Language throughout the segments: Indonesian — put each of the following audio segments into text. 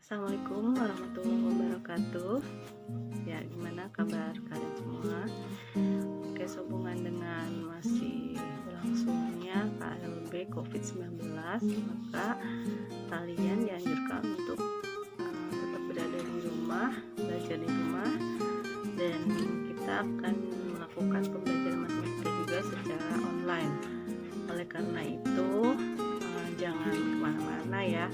Assalamualaikum warahmatullahi wabarakatuh. Ya, gimana kabar kalian semua? Oke, sehubungan dengan masih berlangsungnya KLB COVID-19, maka kalian dianjurkan untuk tetap berada di rumah, belajar di rumah, dan kita akan melakukan pembelajaran matematika juga secara online. Oleh karena itu, jangan kemana-mana ya,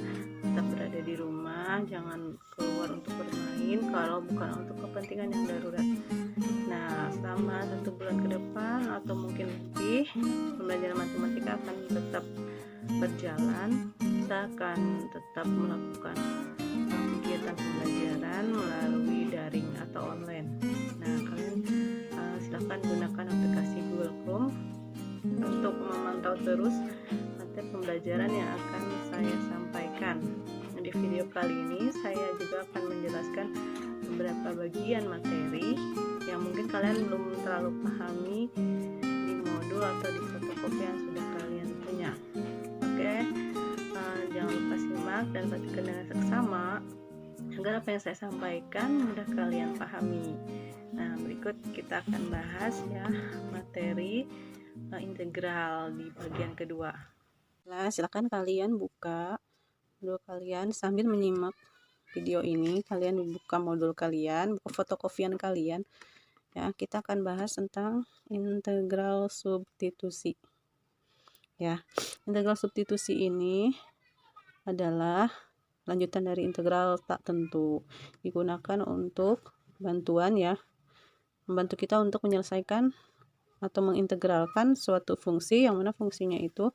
tetap berada di rumah, jangan keluar untuk bermain kalau bukan untuk kepentingan yang darurat. Nah, selama 1 bulan ke depan atau mungkin lebih, pembelajaran matematika akan tetap berjalan. Kita akan tetap melakukan kegiatan pembelajaran melalui daring atau online. Nah, kalian silakan gunakan aplikasi Google Chrome untuk memantau terus materi pembelajaran yang akan saya sampaikan. Di video kali ini saya juga akan menjelaskan beberapa bagian materi yang mungkin kalian belum terlalu pahami di modul atau di fotokopi yang sudah kalian punya. Oke, jangan lupa simak dan perhatikan dengan seksama agar apa yang saya sampaikan mudah kalian pahami. Nah, berikut kita akan bahas ya materi integral di bagian kedua. Nah, silakan kalian buka modul kalian sambil menyimak video ini. Kalian buka modul kalian, buka fotokopian kalian ya. Kita akan bahas tentang integral substitusi ya. Integral substitusi ini adalah lanjutan dari integral tak tentu, digunakan untuk bantuan ya, membantu kita untuk menyelesaikan atau mengintegralkan suatu fungsi yang mana fungsinya itu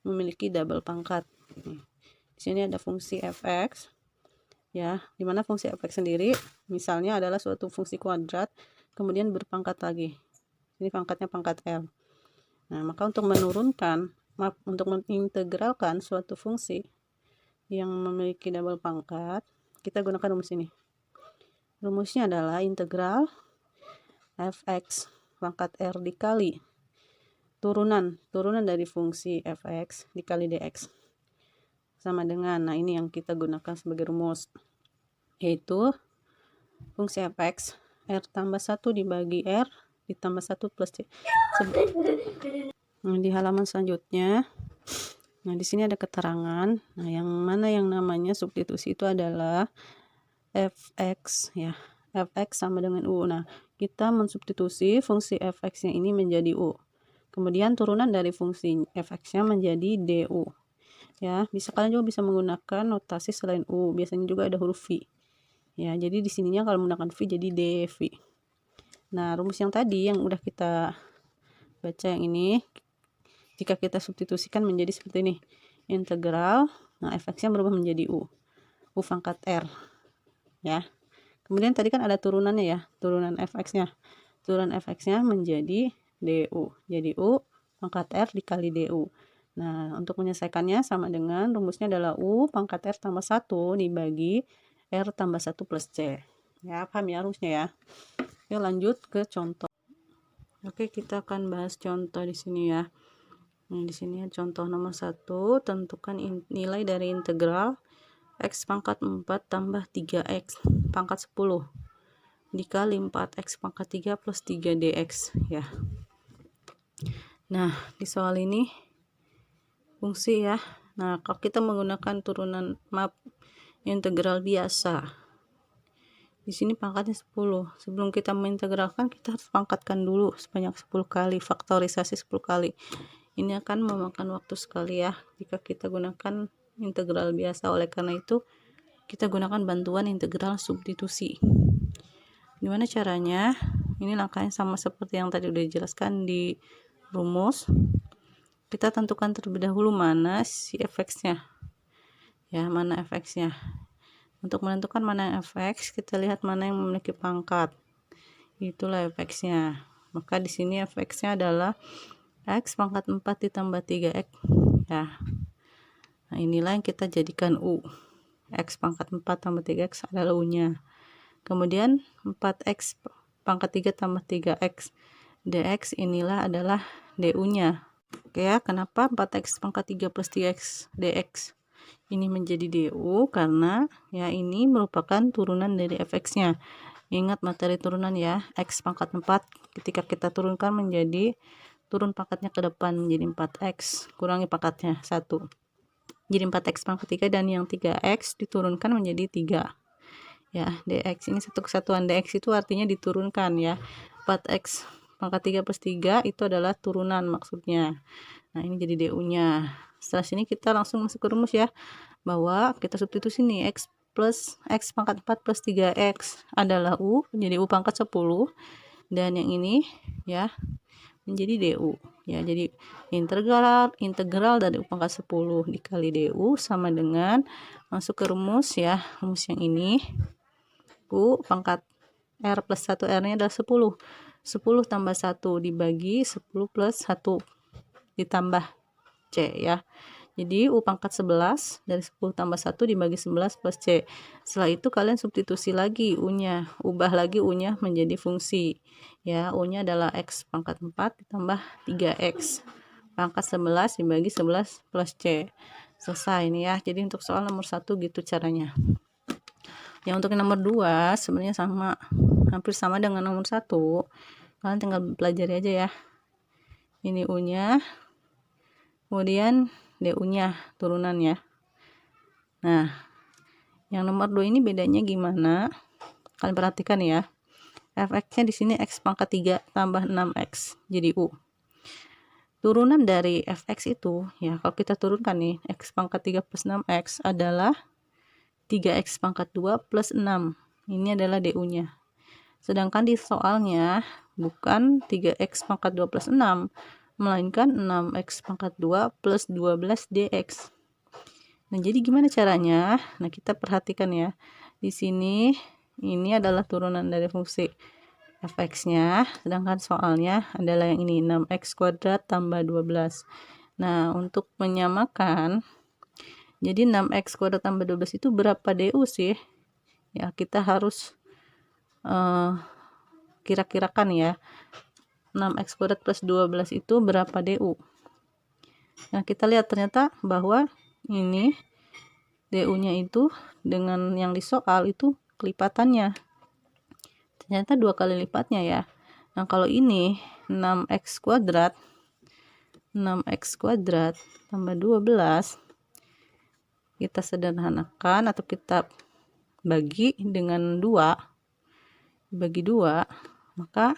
memiliki double pangkat. Di sini ada fungsi fx ya, dimana fungsi fx sendiri misalnya adalah suatu fungsi kuadrat kemudian berpangkat lagi. Ini pangkatnya pangkat L. Nah, maka untuk mengintegralkan suatu fungsi yang memiliki double pangkat, kita gunakan rumus ini. Rumusnya adalah integral fx pangkat R dikali turunan dari fungsi fx dikali dx sama dengan, nah ini yang kita gunakan sebagai rumus, yaitu fungsi fx R tambah 1 dibagi R ditambah 1 plus C. Nah, di halaman selanjutnya, nah di sini ada keterangan, nah yang mana yang namanya substitusi itu adalah fx ya, fx sama dengan u. Nah, kita mensubstitusi fungsi fx-nya ini menjadi u. Kemudian turunan dari fungsi fx-nya menjadi du. Ya, kalian juga bisa menggunakan notasi selain u. Biasanya juga ada huruf v. Ya, jadi di sininya kalau menggunakan v jadi dv. Nah, rumus yang tadi yang udah kita baca yang ini, jika kita substitusikan menjadi seperti ini. Integral, nah fx-nya berubah menjadi u pangkat r. Ya. Kemudian tadi kan ada turunannya ya, turunan fx-nya. Turunan fx-nya menjadi du. Jadi u pangkat r dikali du. Nah, untuk menyelesaikannya sama dengan rumusnya adalah u pangkat r tambah 1 dibagi r tambah 1 plus c. Ya, paham ya rumusnya ya. Yuk lanjut ke contoh. Oke, kita akan bahas contoh di sini ya. Nah, di sini contoh nomor 1, tentukan nilai dari integral x pangkat 4 tambah 3x pangkat 10 dikali 4x pangkat 3 plus 3 dx ya. Nah, di soal ini fungsi ya. Nah, kalau kita menggunakan integral biasa, di sini pangkatnya 10. Sebelum kita mengintegralkan, kita harus pangkatkan dulu sebanyak 10 kali, faktorisasi 10 kali. Ini akan memakan waktu sekali ya jika kita gunakan integral biasa. Oleh karena itu, kita gunakan bantuan integral substitusi. Gimana caranya? Ini langkahnya sama seperti yang tadi udah dijelaskan di rumus. Kita tentukan terlebih dahulu mana si fx-nya. Ya, mana fx-nya. Untuk menentukan mana yang fx, kita lihat mana yang memiliki pangkat. Itulah fx-nya. Maka di sini fx-nya adalah x pangkat 4 ditambah 3x. Ya. Nah, inilah yang kita jadikan u. X pangkat 4 tambah 3x adalah u-nya. Kemudian 4x pangkat 3 tambah 3x dx inilah adalah du-nya. Oke ya, kenapa 4x pangkat 3 plus 3x dx? ini menjadi DU karena ya ini merupakan turunan dari fx-nya. Ingat materi turunan ya, X pangkat 4 ketika kita turunkan menjadi turun pangkatnya ke depan menjadi 4x, kurangi pangkatnya 1. Jadi 4x pangkat 3 dan yang 3x diturunkan menjadi 3. Ya, dx ini satu kesatuan, dx itu artinya diturunkan ya. 4x pangkat 3 plus 3 itu adalah turunan maksudnya. Nah, ini jadi DU-nya. Setelah sini kita langsung masuk ke rumus ya, bahwa kita substitusi nih x plus x pangkat 4 plus 3x adalah U, jadi U pangkat 10, dan yang ini ya menjadi DU ya. Jadi integral dari U pangkat 10 dikali DU sama dengan, masuk ke rumus ya, rumus yang ini, U pangkat R plus 1 R nya adalah 10 tambah 1 dibagi 10 plus 1 ditambah C ya. Jadi U pangkat 11 dari 10 tambah 1 dibagi 11 plus C. Setelah itu kalian substitusi lagi U-nya, ubah lagi U-nya menjadi fungsi ya. U-nya adalah X pangkat 4 ditambah 3X pangkat 11 dibagi 11 plus C. Selesai ini ya. Jadi untuk soal nomor 1 gitu caranya. Yang untuk nomor 2 sebenarnya sama, hampir sama dengan nomor 1. Kalian tinggal pelajari aja ya. Ini U-nya, kemudian DU-nya turunan ya. Nah, yang nomor 2 ini bedanya gimana? Kalian perhatikan ya. Fx-nya di sini X pangkat 3 tambah 6X jadi U. Turunan dari Fx itu ya, kalau kita turunkan nih, X pangkat 3 plus 6X adalah 3X pangkat 2 plus 6. Ini adalah DU-nya. Sedangkan di soalnya bukan 3X pangkat 2 plus 6, melainkan 6X pangkat 2 plus 12 dx. Nah, jadi gimana caranya? Nah, kita perhatikan ya. Di sini ini adalah turunan dari fungsi fx-nya, sedangkan soalnya adalah yang ini, 6x kuadrat tambah 12. Nah, untuk menyamakan, jadi 6x kuadrat tambah 12 itu berapa DU sih? Ya, kita harus kira-kirakan ya. 6x kuadrat plus 12 itu berapa DU? Nah, kita lihat ternyata bahwa ini DU-nya itu dengan yang di soal itu kelipatannya. Ternyata 2 kali lipatnya ya. Nah, kalau ini 6x kuadrat tambah 12, kita sederhanakan atau kita bagi dengan 2, bagi 2, maka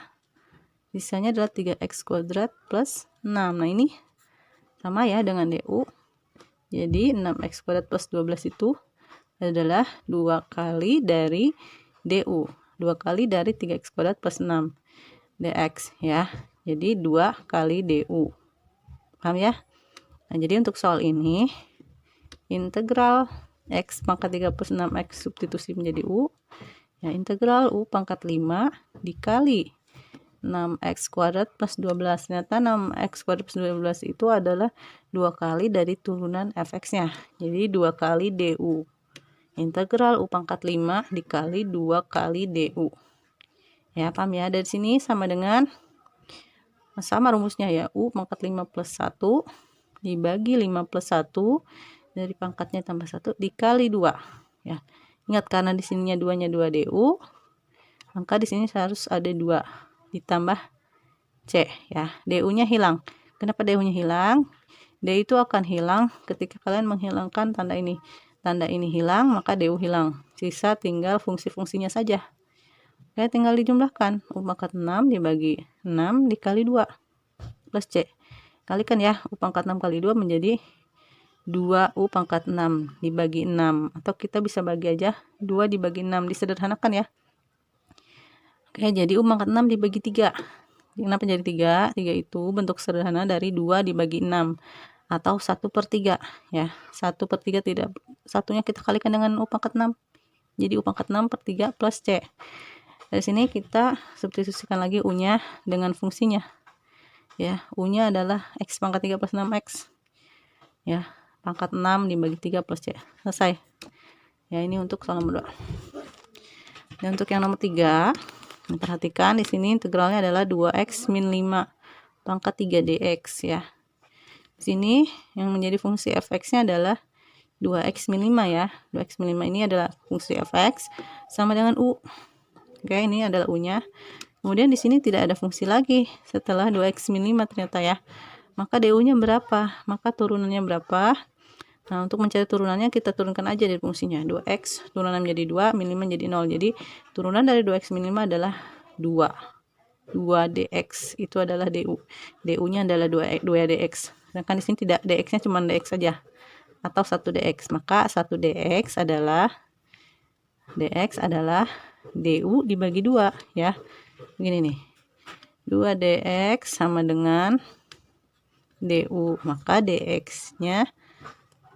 sisanya adalah 3x kuadrat plus 6. Nah, ini sama ya dengan DU. Jadi 6x kuadrat plus 12 itu adalah 2 kali dari DU, 2 kali dari 3x kuadrat plus 6 dx ya. Jadi 2 kali DU. Paham ya? Nah, jadi untuk soal ini integral X pangkat 3 plus 6X substitusi menjadi U ya, integral U pangkat 5 dikali 6x kuadrat plus 12. Ternyata 6x kuadrat plus 12 itu adalah 2 kali dari turunan fx-nya. Jadi 2 kali DU. Integral U pangkat 5 dikali 2 kali DU. Ya, paham ya? Dari sini sama dengan, sama rumusnya ya, U pangkat 5 plus 1 dibagi 5 plus 1 dari pangkatnya tambah 1 dikali 2 ya. Ingat, karena di sininya 2-nya 2 DU, maka di sini harus ada 2 ditambah C ya. DU-nya hilang. Kenapa DU-nya hilang? D itu akan hilang ketika kalian menghilangkan tanda ini. Tanda ini hilang, maka DU hilang. Sisa tinggal fungsi-fungsinya saja. Oke, tinggal dijumlahkan. U pangkat 6 dibagi 6 dikali 2 plus C. Kalikan ya, U pangkat 6 kali 2 menjadi 2U pangkat 6 dibagi 6. Atau kita bisa bagi aja 2 dibagi 6, disederhanakan ya. Oke, jadi U pangkat 6 dibagi 3. Kenapa jadi 3? 3 itu bentuk sederhana dari 2 dibagi 6. Atau 1/3 ya. 1/3 tidak, satunya kita kalikan dengan U pangkat 6. Jadi U pangkat 6/3 plus C. Dari sini kita substitusikan lagi U-nya dengan fungsinya. Ya, U-nya adalah X pangkat 3 plus 6X. Ya, pangkat 6 dibagi 3 plus C. Selesai. Ya, ini untuk soal nomor 2. Dan untuk yang nomor 3, perhatikan di sini integralnya adalah 2x min 5 pangkat 3 dx ya. Di sini yang menjadi fungsi fx-nya adalah 2x min 5 ya. 2x min 5 ini adalah fungsi fx sama dengan u. Oke, ini adalah u-nya. Kemudian di sini tidak ada fungsi lagi setelah 2x min 5 ternyata ya. Maka du-nya berapa? Maka turunannya berapa? Nah, untuk mencari turunannya kita turunkan aja dari fungsinya. 2x turunan menjadi 2, min 5 jadi 0. Jadi turunan dari 2x min 5 adalah 2. 2 dx itu adalah du. Du-nya adalah 2 dx. Sedangkan di sini tidak, dx-nya cuma dx saja atau 1 dx. Maka 1 dx adalah du dibagi 2 ya. Begini nih. 2 dx sama dengan du. Maka dx-nya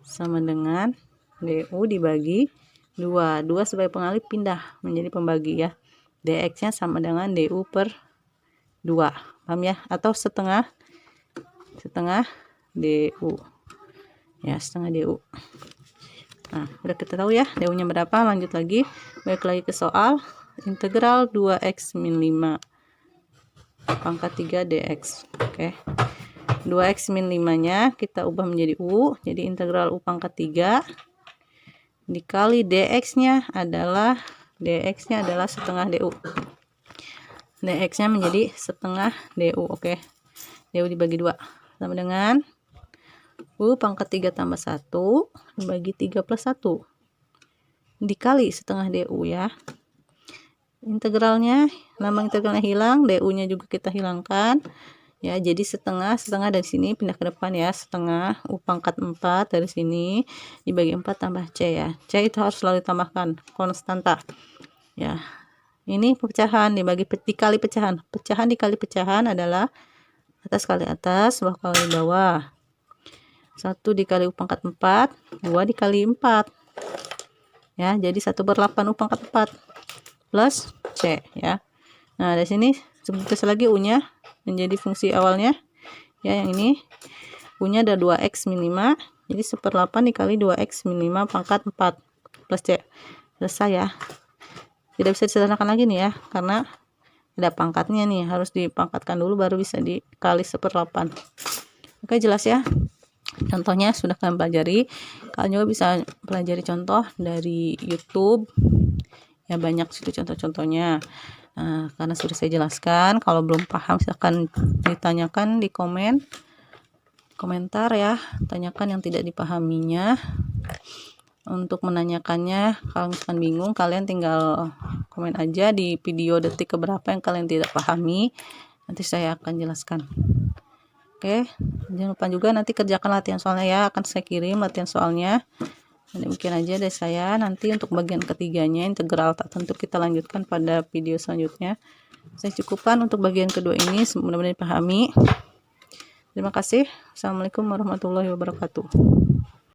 sama dengan du dibagi 2. 2 sebagai pengalih pindah menjadi pembagi ya. Dx-nya sama dengan du per 2. Paham ya? Atau setengah du. Ya, setengah du. Nah, udah kita tahu ya du-nya berapa. Lanjut lagi. Balik lagi ke soal. Integral 2x min 5 pangkat 3 dx. Oke. 2x min 5-nya kita ubah menjadi u. Jadi integral u pangkat 3 dikali dx-nya adalah setengah du. Dx-nya menjadi setengah du. Oke. Du dibagi 2 sama dengan u pangkat 3 tambah 1 dibagi 3 plus 1 dikali setengah du ya. Integralnya, lambang integralnya hilang, du-nya juga kita hilangkan. Ya, jadi setengah dari sini pindah ke depan ya, setengah u pangkat 4 dari sini dibagi 4 tambah c ya. C itu harus selalu ditambahkan konstanta. Ya. Ini pecahan dikali pecahan. Pecahan dikali pecahan adalah atas kali atas, bawah kali bawah. 1 dikali u pangkat 4, 2 dikali 4. Ya, jadi 1/8 u pangkat 4 plus c ya. Nah, dari sini sebutkan lagi u-nya menjadi fungsi awalnya ya, yang ini u-nya ada 2x min 5, jadi 1/8 dikali 2x min 5 pangkat 4 plus c. Selesai ya. Tidak bisa disederhanakan lagi nih ya, karena ada pangkatnya nih, harus dipangkatkan dulu baru bisa dikali 1/8. Oke, jelas ya. Contohnya sudah kalian pelajari. Kalian juga bisa pelajari contoh dari YouTube ya, banyak situ contoh-contohnya. Nah, karena sudah saya jelaskan, kalau belum paham silahkan ditanyakan di komentar ya, tanyakan yang tidak dipahaminya. Untuk menanyakannya, kalau misalkan bingung, kalian tinggal komen aja di video detik keberapa yang kalian tidak pahami, nanti saya akan jelaskan. Oke, jangan lupa juga nanti kerjakan latihan soalnya ya, akan saya kirim latihan soalnya. Demikian aja dari saya. Nanti untuk bagian ketiganya, integral tak tentu, kita lanjutkan pada video selanjutnya. Saya cukupkan untuk bagian kedua ini, mudah-mudahan dipahami. Terima kasih. Assalamualaikum warahmatullahi wabarakatuh.